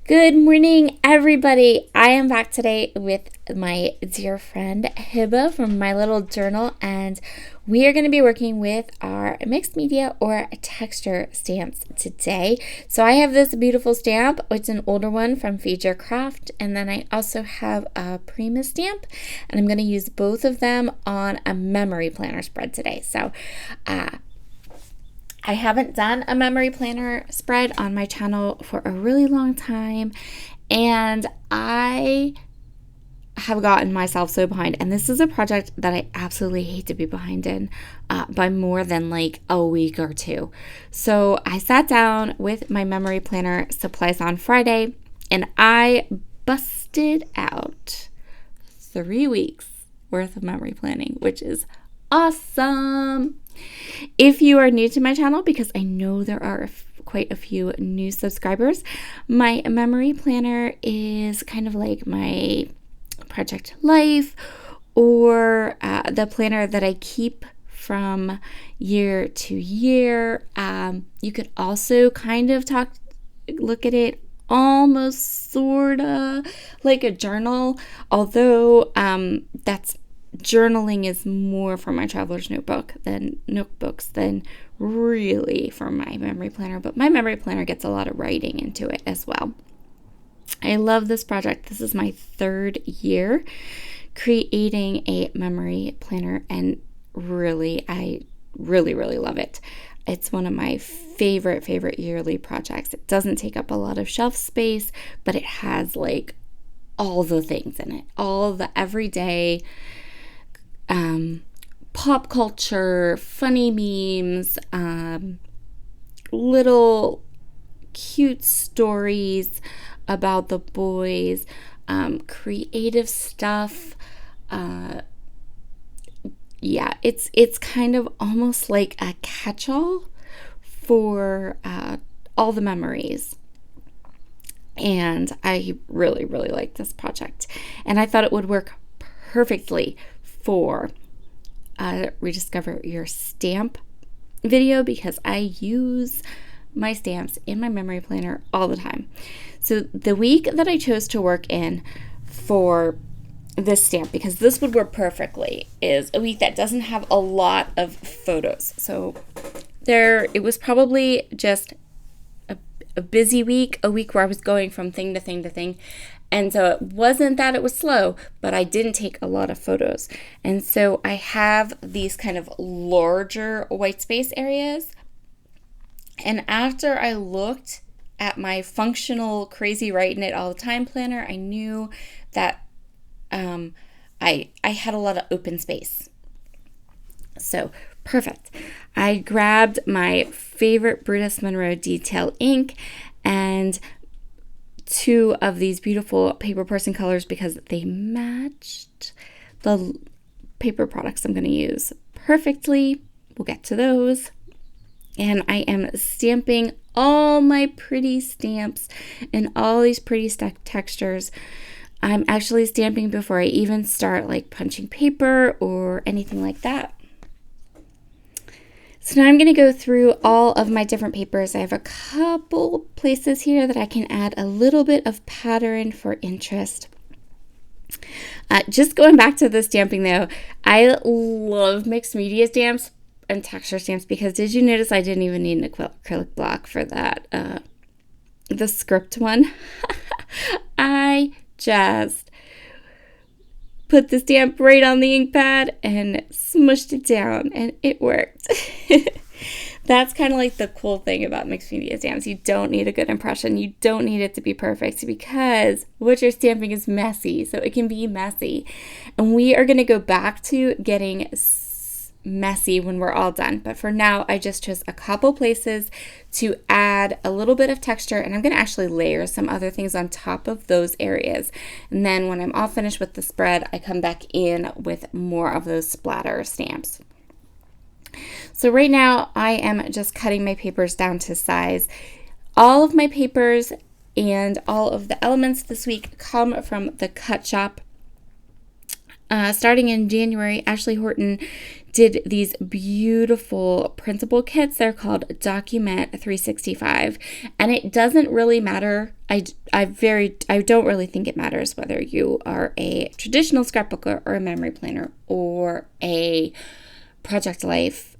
Good morning, everybody. I am back today with my dear friend Hiba from My Little Journal, and we are going to be working with our mixed media or texture stamps today. So I have this beautiful stamp. It's an older one from Feed Your Craft, and then I also have a Prima stamp, and I'm going to use both of them on a memory planner spread today. So I haven't done a memory planner spread on my channel for a really long time, and I have gotten myself so behind. And this is a project that I absolutely hate to be behind in by more than like a week or two. So I sat down with my memory planner supplies on Friday, and I busted out 3 weeks worth of memory planning, which is awesome. If you are new to my channel, because I know there are quite a few new subscribers, my memory planner is kind of like my project life, or the planner that I keep from year to year. You could also kind of look at it almost sorta like a journal, although that's journaling is more for my traveler's notebooks than really for my memory planner, but my memory planner gets a lot of writing into it as well. I love this project. This is my 3rd year creating a memory planner, and I really love it. It's one of my favorite yearly projects. It doesn't take up a lot of shelf space, but it has like all the things in it, all the everyday pop culture, funny memes, little cute stories about the boys, creative stuff. It's kind of almost like a catch-all for all the memories. And I really like this project. And I thought it would work perfectly for Rediscover Your Stamp video, because I use my stamps in my memory planner all the time. So the week that I chose to work in for this stamp, because this would work perfectly, is a week that doesn't have a lot of photos. So it was probably just a busy week, a week where I was going from thing to thing to thing. And so it wasn't that it was slow, but I didn't take a lot of photos. And so I have these kind of larger white space areas. And after I looked at my functional crazy writing it all the time planner, I knew that I had a lot of open space. So perfect. I grabbed my favorite Brutus Monroe detail ink and 2 of these beautiful paper person colors, because they matched the paper products I'm going to use perfectly. We'll get to those. And I am stamping all my pretty stamps and all these pretty textures. I'm actually stamping before I even start like punching paper or anything like that. So now I'm going to go through all of my different papers. I have a couple places here that I can add a little bit of pattern for interest. Just going back to the stamping though, I love mixed media stamps and texture stamps, because did you notice I didn't even need an acrylic block for that, the script one? I just put the stamp right on the ink pad and smushed it down, and it worked. That's kind of like the cool thing about mixed media stamps. You don't need a good impression. You don't need it to be perfect, because what you're stamping is messy, so it can be messy. And we are going to go back to getting messy when we're all done. But for now, I just chose a couple places to add a little bit of texture, and I'm going to actually layer some other things on top of those areas. And then when I'm all finished with the spread, I come back in with more of those splatter stamps. So right now I am just cutting my papers down to size. All of my papers and all of the elements this week come from the Cut Shop. Starting in January, Ashley Horton did these beautiful printable kits. They're called Document 365, and it doesn't really matter. I don't really think it matters whether you are a traditional scrapbooker or a memory planner or a Project Life.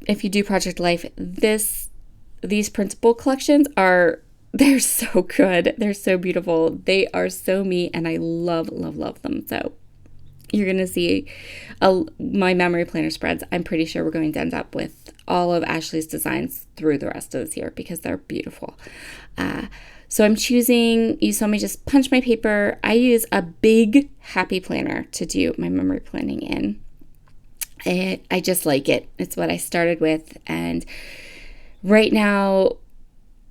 If you do Project Life, these printable collections they're so good. They're so beautiful. They are so me, and I love, love, love them. So you're going to see my memory planner spreads. I'm pretty sure we're going to end up with all of Ashley's designs through the rest of this year because they're beautiful. So I'm choosing, you saw me just punch my paper. I use a big happy planner to do my memory planning in. I just like it. It's what I started with. And right now,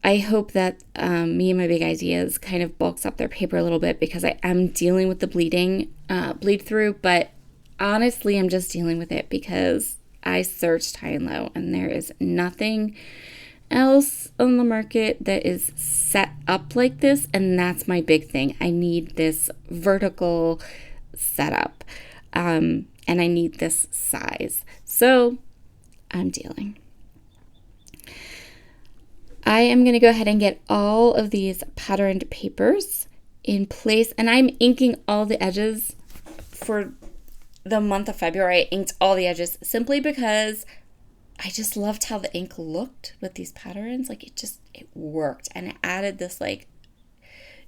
I hope that me and my big ideas kind of bulks up their paper a little bit because I am dealing with the bleed through, but honestly, I'm just dealing with it because I searched high and low and there is nothing else on the market that is set up like this, and that's my big thing. I need this vertical setup, and I need this size. So I'm dealing. I am going to go ahead and get all of these patterned papers in place, and I'm inking all the edges for the month of February. I inked all the edges simply because I just loved how the ink looked with these patterns. Like it worked, and it added this like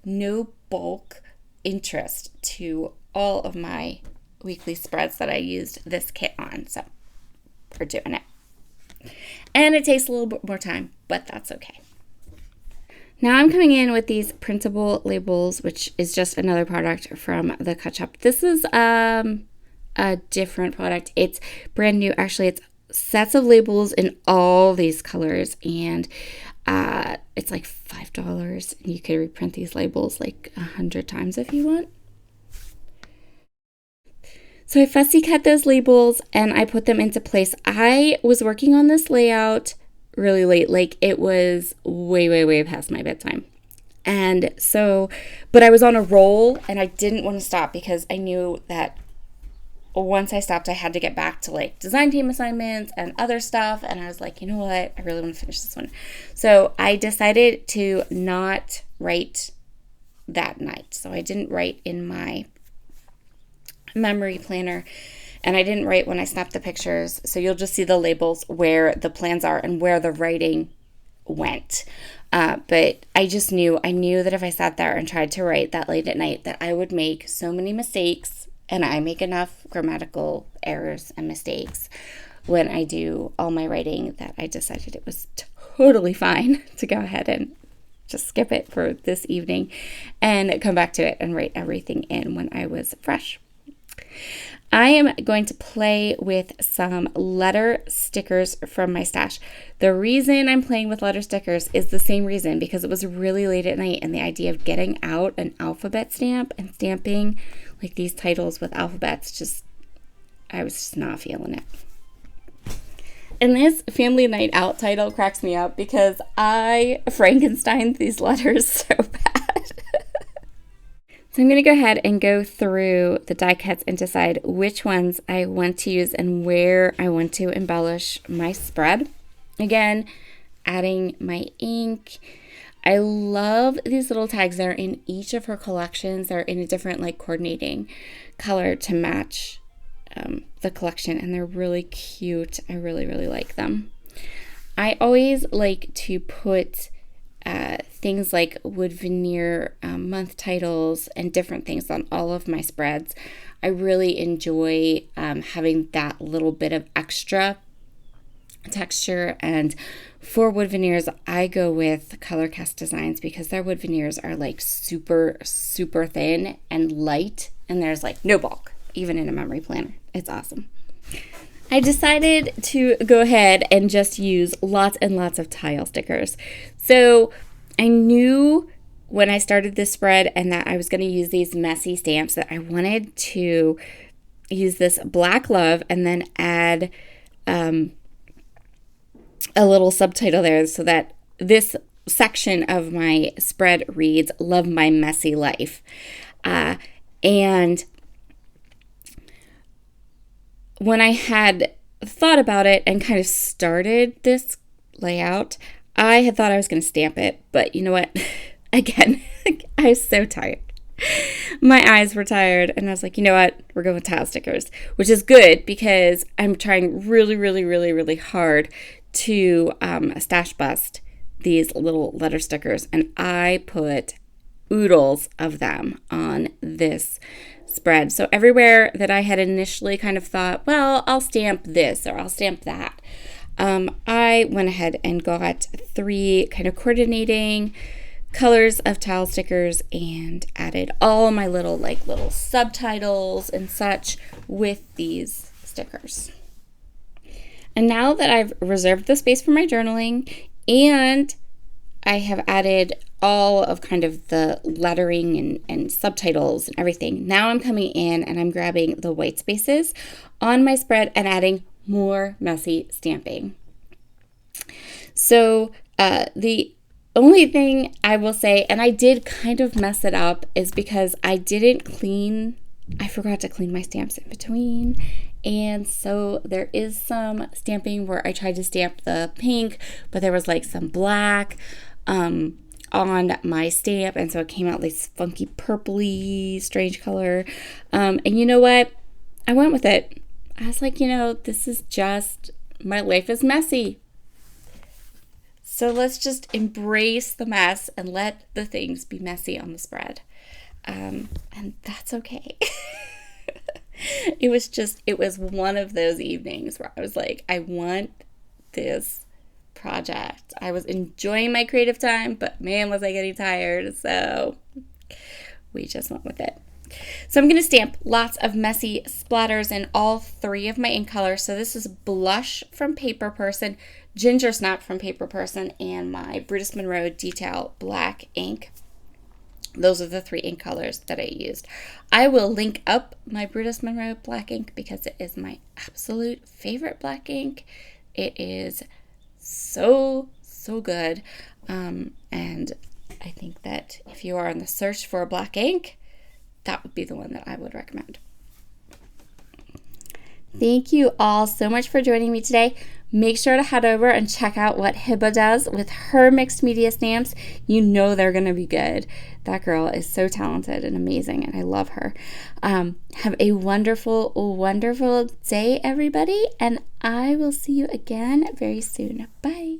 no bulk interest to all of my weekly spreads that I used this kit on. So we're doing it. And it takes a little bit more time, but that's okay. Now I'm coming in with these printable labels, which is just another product from the Cut Shop. This is a different product. It's brand new. Actually, it's sets of labels in all these colors, and it's like $5. You could reprint these labels like 100 times if you want. So I fussy cut those labels and I put them into place. I was working on this layout really late, like it was way, way, way past my bedtime. And so, but I was on a roll and I didn't want to stop because I knew that once I stopped, I had to get back to like design team assignments and other stuff. And I was like, you know what? I really want to finish this one. So I decided to not write that night. So I didn't write in my memory planner, and I didn't write when I snapped the pictures, so you'll just see the labels where the plans are and where the writing went. But I knew that if I sat there and tried to write that late at night that I would make so many mistakes, and I make enough grammatical errors and mistakes when I do all my writing that I decided it was totally fine to go ahead and just skip it for this evening and come back to it and write everything in when I was fresh. I am going to play with some letter stickers from my stash. The reason I'm playing with letter stickers is the same reason, because it was really late at night and the idea of getting out an alphabet stamp and stamping like these titles with alphabets, I was just not feeling it. And this Family Night Out title cracks me up because I Frankensteined these letters so bad. So I'm going to go ahead and go through the die cuts and decide which ones I want to use and where I want to embellish my spread. Again, adding my ink. I love these little tags. They're in each of her collections. They're in a different like coordinating color to match the collection, and they're really cute. I really, really like them. I always like to put things like wood veneer month titles and different things on all of my spreads. I really enjoy having that little bit of extra texture, and for wood veneers I go with Color Cast Designs because their wood veneers are like super, super thin and light, and there's like no bulk even in a memory planner. It's awesome. I decided to go ahead and just use lots and lots of tile stickers. So I knew when I started this spread and that I was going to use these messy stamps that I wanted to use this Black Love and then add a little subtitle there so that this section of my spread reads Love My Messy Life. And when I had thought about it and kind of started this layout, I had thought I was going to stamp it, but you know what? Again, I was so tired. My eyes were tired, and I was like, you know what? We're going with tile stickers, which is good because I'm trying really, really, really, really hard to stash bust these little letter stickers, and I put oodles of them on this spread. So everywhere that I had initially kind of thought, well, I'll stamp this or I'll stamp that, I went ahead and got 3 kind of coordinating colors of tile stickers and added all my little subtitles and such with these stickers. And now that I've reserved the space for my journaling and I have added all of kind of the lettering and subtitles and everything, now I'm coming in and I'm grabbing the white spaces on my spread and adding more messy stamping. So the only thing I will say, and I did kind of mess it up, is because I forgot to clean my stamps in between. And so there is some stamping where I tried to stamp the pink, but there was like some black on my stamp. And so it came out like funky purpley, strange color. And you know what? I went with it. I was like, this is just, my life is messy. So let's just embrace the mess and let the things be messy on the spread. And that's okay. It was one of those evenings where I was like, I want this project. I was enjoying my creative time, but man, was I getting tired. So we just went with it. So I'm going to stamp lots of messy splatters in all 3 of my ink colors. So this is Blush from Paper Person, Ginger Snap from Paper Person, and my Brutus Monroe Detail Black ink. Those are the 3 ink colors that I used. I will link up my Brutus Monroe black ink because it is my absolute favorite black ink. It is so, so good. And I think that if you are on the search for a black ink, that would be the one that I would recommend. Thank you all so much for joining me today. Make sure to head over and check out what Hiba does with her mixed media stamps. You know they're going to be good. That girl is so talented and amazing, and I love her. Have a wonderful, wonderful day, everybody, and I will see you again very soon. Bye.